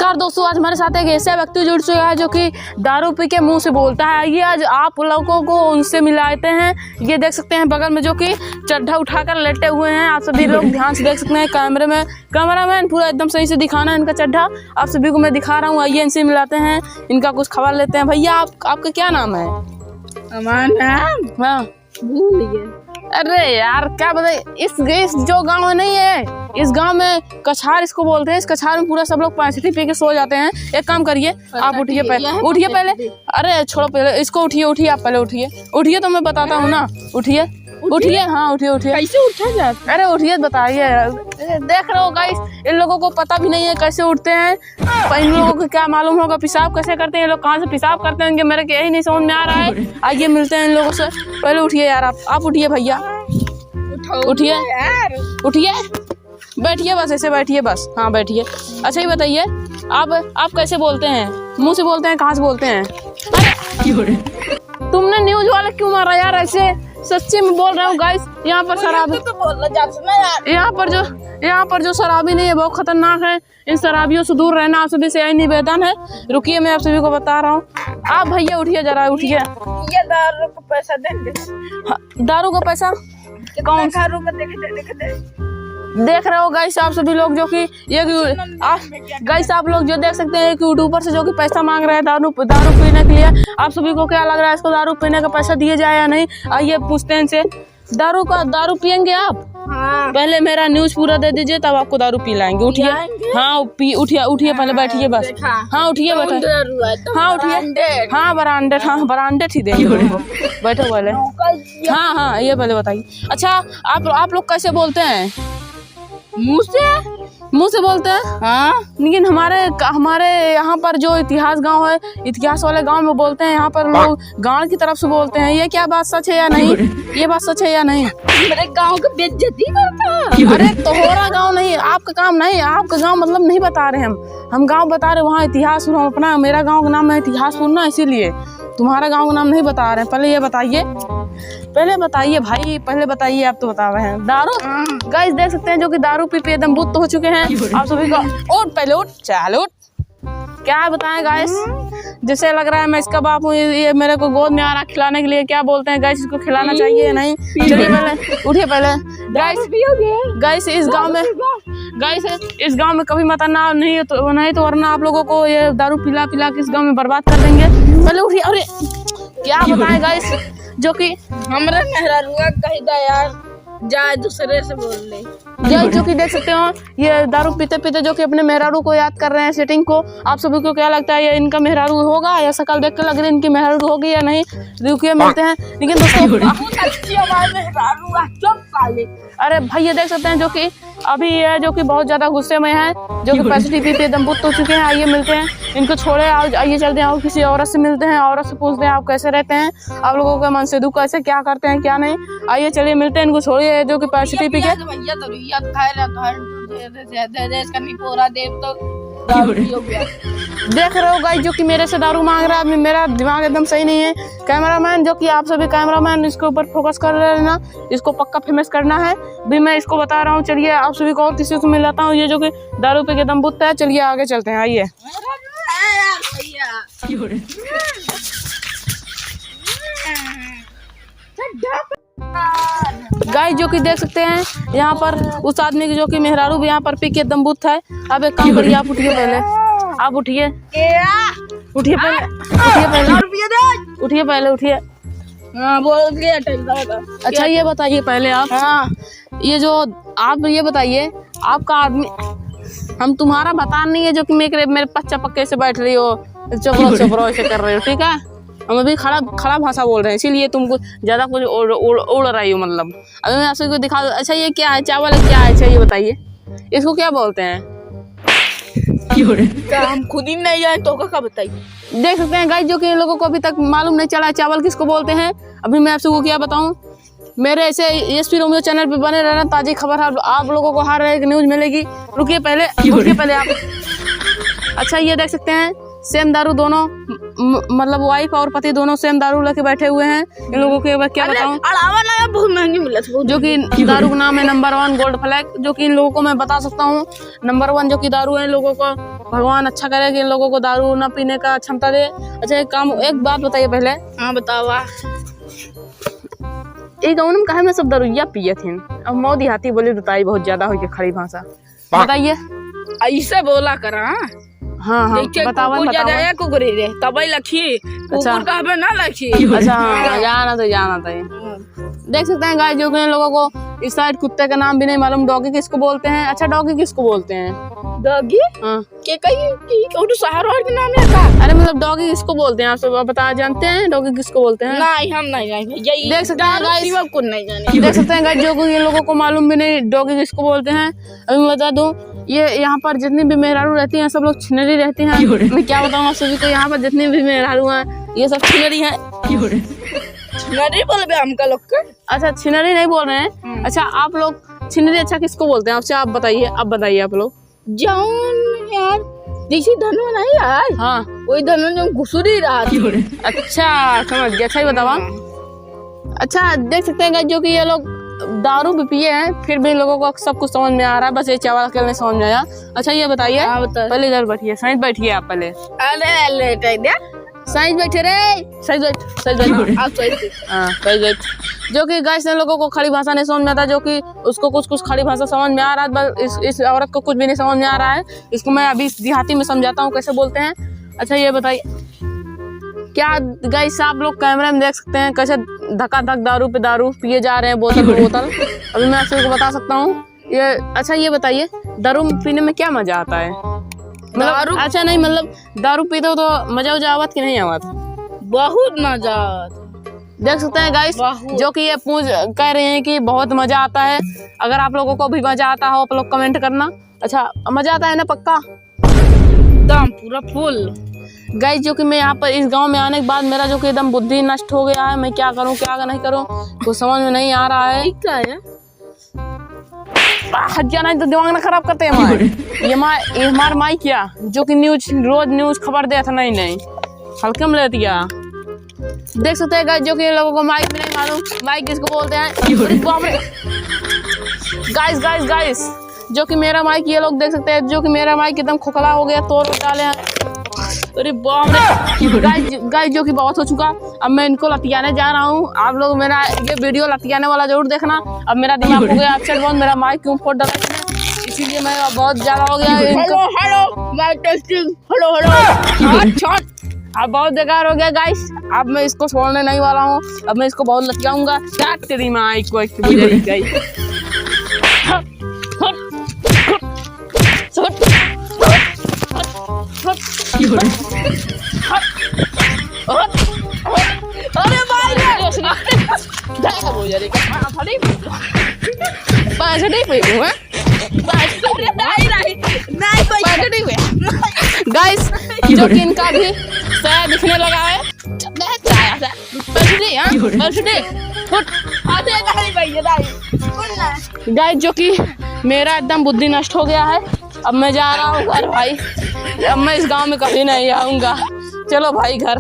नमस्कार दोस्तों, आज हमारे साथ एक ऐसा व्यक्ति जुड़ चुका है जो कि दारू पी के मुंह से बोलता है। आइए आज आप लोगों को उनसे मिलाते हैं। ये देख सकते हैं बगल में जो कि चड्ढा उठाकर लेटे हुए हैं। आप सभी लोग ध्यान से देख सकते हैं। कैमरामैन पूरा एकदम सही से दिखाना है इनका चड्ढा। आप सभी को मैं दिखा रहा हूँ। आइए इनसे मिलाते हैं, इनका कुछ खबर लेते हैं। भैया आपका क्या नाम है? हमारा नाम हाँ भूल गए। अरे यार क्या बताइए, इस जो गांव नहीं है, इस गांव में कछार इसको बोलते हैं। इस कछार में पूरा सब लोग पाँचटी पी के सो जाते हैं। एक काम करिए, आप उठिए पहले। अरे छोड़ो पहले इसको, उठिए आप पहले उठिए तो मैं बताता हूँ ना। उठिए हाँ उठिए। कैसे उठा जाता? अरे उठिए बताइए। देख रहे हो गाइस, इन लोगों को पता भी नहीं है कैसे उठते हैं। इन लोगों को क्या मालूम होगा पेशाब कैसे करते हैं। ये लोग कहाँ से पेशाब करते हैं मेरे को यही नहीं समझ में आ रहा है। आइए मिलते हैं इन लोगों से। पहले उठिए यार, आप उठिए भैया, उठिए बैठिए, बस ऐसे बैठिए बस। हाँ बैठिए। अच्छा ये बताइए, आप कैसे बोलते हैं? मुंह से बोलते हैं, कहाँ से बोलते हैं? तुमने न्यूज वाले क्यों मारा यार ऐसे? सच्ची में बोल रहा हूँ गाइस, यहाँ पर शराबी तो बोलना जाता ना यार। यहाँ पर जो शराबी नहीं है बहुत खतरनाक है। इन शराबियों से दूर रहना आप सभी से यही निवेदन है। रुकिए मैं आप सभी को बता रहा हूँ। आप भैया उठिए जरा, उठिए। ये दारू का पैसा देंगे। दारू का पैसा कौन सा रूम में देख रहे हो गाइस आप सभी लोग, जो कि ये गाइस आप लोग जो देख सकते हैं कि यूट्यूबर से जो कि पैसा मांग रहे हैं दारू पीने के लिए। आप सभी को क्या लग रहा है, इसको दारू पीने का पैसा दिया जाए या नहीं? आइए पूछते हैं इनसे। दारू पियेंगे आप? हाँ। पहले मेरा न्यूज पूरा दे दीजिए तब आपको दारू पिलाएंगे। उठिए। हाँ उठिए पहले बैठिए बस। हाँ उठिए बैठे। हाँ उठिए। हाँ बरांडे ही देंगे। बैठो पहले। हाँ ये पहले बताइए। अच्छा आप लोग कैसे बोलते हैं? मुंह से बोलते हैं। हाँ लेकिन हमारे यहाँ पर जो इतिहास गांव है, इतिहास वाले गांव में बोलते हैं। यहाँ पर लोग गांव की तरफ से बोलते हैं। ये क्या बात सच है या नहीं? ये बात सच है या नहीं? मेरे गांव का बेइज्जती करता। अरे तोहरा गांव नहीं, आपका काम नहीं, आपका गांव मतलब नहीं बता रहे हम गांव बता रहे। वहाँ इतिहास अपना, मेरा गाँव का नाम है इतिहासपुर ना, इसीलिए तुम्हारा गाँव का नाम नहीं बता रहे हैं। पहले ये बताइए, भाई पहले बताइए। आप तो बता रहे हैं दारू। गाइस देख सकते हैं जो कि दारू पी एकदम बुत हो चुके हैं आप सभी को। उठ चल उठ। क्या बताएं गाइस, जैसे लग रहा है मैं इसका बाप हूँ। ये मेरे को गोद में आ रहा खिलाने के लिए। क्या बोलते हैं गाइस, इसको खिलाना चाहिए या नहीं? चलिए पहले उठिए पहले। गाइस इस गांव में कभी मत आना, नहीं तो वरना आप लोगों को ये दारू पिला के इस गांव में बर्बाद कर देंगे। पहले उठिए। अरे क्या बताएं गाइस, जो कि हमारा मेहरारूआ कहेगा यार जाए दूसरे से बोल ले। जो कि देख सकते हो ये दारू पीते जो कि अपने मेहरारू को याद कर रहे हैं, सेटिंग को। आप सभी को क्या लगता है ये इनका मेहरारू होगा या शक्ल देख के लग रही है इनकी मेहरारू होगी या नहीं? रुकिए मिलते हैं। लेकिन दोस्तों अरे भैया देख सकते हैं जो कि अभी ये जो कि बहुत ज्यादा गुस्से में है, जो कि पैसे पी एकदम बुत हो चुके हैं। आइए मिलते हैं, इनको छोड़े। आइए चलते हैं और किसी औरत से मिलते हैं। औरत से पूछते हैं आप कैसे रहते हैं, आप लोगों का मन से दुख कैसे, क्या करते हैं क्या नहीं। आइए चलिए मिलते हैं, इनको छोड़िए जो कि पैसे पी के। देख रहे हो गाइस जो कि मेरे से दारू मांग रहा है। मेरा दिमाग एकदम सही नहीं है। कैमरामैन जो कि आप सभी कैमरामैन इसके ऊपर फोकस कर रहे हैं ना, इसको पक्का फेमस करना है भी। मैं इसको बता रहा हूँ। चलिए आप सभी को और किसी से मिलाता हूँ, ये जो कि दारू पे के दम बुत्ता है। चलिए आगे चलते हैं। आइए गाइस जो कि देख सकते हैं यहाँ पर उस आदमी की जो कि मेहरारू भी यहाँ पर पी के एकदम बुत है। अब एक काम करिए, आप उठिए पहले। आप उठिए पहले। अच्छा ये बताइए पहले आप, ये जो आप ये बताइए आपका आदमी, हम तुम्हारा बता नहीं है जो कि मेरे पच्चा पक्के से बैठ रही हो, चपरो से कर रहे हो, ठीक है? हम अभी खड़ा भाषा बोल रहे हैं, इसीलिए तुमको ज्यादा कुछ उड़ रही हो। मतलब अभी मैं आपको दिखा दूं। अच्छा ये क्या है, चावल है क्या है? अच्छा ये बताइए इसको क्या बोलते हैं? हम खुद ही नहीं जाए तो क्या बताइए। देख सकते हैं गाइस जो कि इन लोगों को अभी तक मालूम नहीं चला है चावल किसको बोलते हैं। अभी मैं आपसे क्या बताऊं, मेरे ऐसे एसपी रोमियो चैनल पे बने रहना, ताज़ी खबर आप लोगों को हर एक न्यूज मिलेगी। रुकिए पहले आप। अच्छा ये देख सकते हैं सेम दारू दोनों, मतलब वाइफ और पति दोनों सेम दारू लेके बैठे हुए हैं। इन लोगों के क्या बताऊं, बहुत महंगी मिला जो कि दारू का नाम है नंबर 1 गोल्ड फ्लैग, जो कि इन लोगों को मैं बता सकता हूँ। नंबर 1 जो कि दारू है इन लोगों को भगवान अच्छा करे कि इन लोगों को दारू ना पीने का क्षमता दे। अच्छा एक बात बताइए पहले। हाँ बतावा। एक गाँव में कहा मैं सब दारूया पिए थे, अब मोदी हाथी बोली बताई बहुत ज्यादा हो खड़ी भाषा बताइए। ऐसे बोला करा। हाँ हाँ बतावन बतावा। कुकुरी रे तबई लखी कुकुर कहबे ना लखी। अच्छा हाँ जाना तो देख सकते हैं गाइस जो कि लोगों को इस साइड कुत्ते का नाम भी नहीं मालूम। डॉगी किसको बोलते हैं? अच्छा डॉगी किसको बोलते हैं? डॉगी हाँ के कहीं तो शहर और के नाम है का? अरे मतलब डॉगी किसको बोलते हैं आप सब बता जानते हैं डॉगी किसको बोलते हैं? नहीं हम नहीं जानेंगे। देख सकते हैं गाइस को नहीं जाने। देख सकते हैं गाइस जो कि इन लोगों को मालूम भी नहीं डॉगी किसको बोलते हैं। अभी मैं बता दूं ये यहाँ पर जितनी भी मेहरारू रहती हैं सब लोग छिनरी रहती हैं। मैं क्या बताऊँ आप सभी को, यहाँ पर जितनी भी मेहरारू हैं ये सब छिनरी हैं। छिनरी बोलबे हमका लोग का। अच्छा छिनरी नहीं बोल रहे हैं। अच्छा आप लोग छिनरी अच्छा किसको बोलते हैं? आपसे आप बताइए आप लोग। जान यार जैसे धनो नहीं यार। हाँ वही धनो जो घुसुरी रहा। अच्छा समझ गया। अच्छा ही बतावा। अच्छा देख सकते हैं जो कि ये लोग दारू भी पिए हैं फिर भी लोगों को सब कुछ समझ में आ रहा है, बस ये चावल के नहीं समझ में आया। अच्छा ये बताइए। हाँ, बता। पहले इधर बैठिए, साइड बैठिए आप पहले। अरे साइड बैठे रे, साइड बैठ। हाँ साइड बैठ। जो कि गाइस इन लोगों को खड़ी भाषा नहीं समझ में आता, जो कि उसको कुछ खड़ी भाषा समझ में आ रहा है, बस इस औरत को कुछ भी नहीं समझ में आ रहा है। इसको मैं अभी देहाती में समझाता हूँ कैसे बोलते हैं। अच्छा ये बताइए क्या गाइस आप लोग कैमरे में देख सकते हैं कैसे धक्का-धक दारू पे दारू पिए जा रहे हैं बोतल पे बोतल। अभी मैं आपको बता सकता हूँ ये। अच्छा ये बताइए दारू पीने में क्या मजा आता है? दारू अच्छा नहीं मतलब दारू पीते हो तो मजा आवत कि नहीं आवत? बहुत मजा। देख सकते हैं गाइस जो कि ये कह रहे हैं कि बहुत मजा आता है। अगर आप लोगों को भी मजा आता हो आप लोग कमेंट करना। अच्छा मजा आता है ना पक्का? एकदम पूरा फुल। गाइस जो कि मैं यहाँ पर इस गांव में आने के बाद मेरा जो कि एकदम बुद्धि नष्ट हो गया है। मैं क्या करूँ क्या नहीं करूँ कुछ समझ में नहीं आ रहा है। क्या है हत्या नहीं तो दिमाग ना खराब करते हैं हमारे माई क्या जो कि रोज न्यूज खबर देता नहीं हल्के में लेती है। देख सकते हैं गाइस जो कि लोगों को माइक भी नहीं मालूम माइक किसको बोलते हैं। गाइस जो कि मेरा माइक ये लोग देख सकते हैं जो कि मेरा माइक एकदम खोखला हो गया तोड़ डाले हैं। अरे बाप रे गाइस जो कि बहुत हो चुका। अब मैं इनको लतियाने जा रहा हूँ। आप लोग मेरा ये वीडियो लतियाने वाला जरूर देखना। अब मेरा दिमाग हो गया अक्षर बहुत मेरा माइक क्यों फोड़ डाला इसीलिए मैं बहुत ज्यादा हो गया। हेलो माइक टेस्टिंग हेलो अब बहुत बेकार हो गया गाइस। अब मैं इसको छोड़ने नहीं वाला हूँ। अब मैं इसको बहुत लतियाऊंगा। तेरी माइक को अरे भाई गाइस जो कि इनका भी सया दिखने लगा है। गाइस जो कि मेरा एकदम बुद्धि नष्ट हो गया है। अब मैं जा रहा हूँ घर भाई। अब मैं इस गांव में कभी नहीं आऊंगा। चलो भाई घर।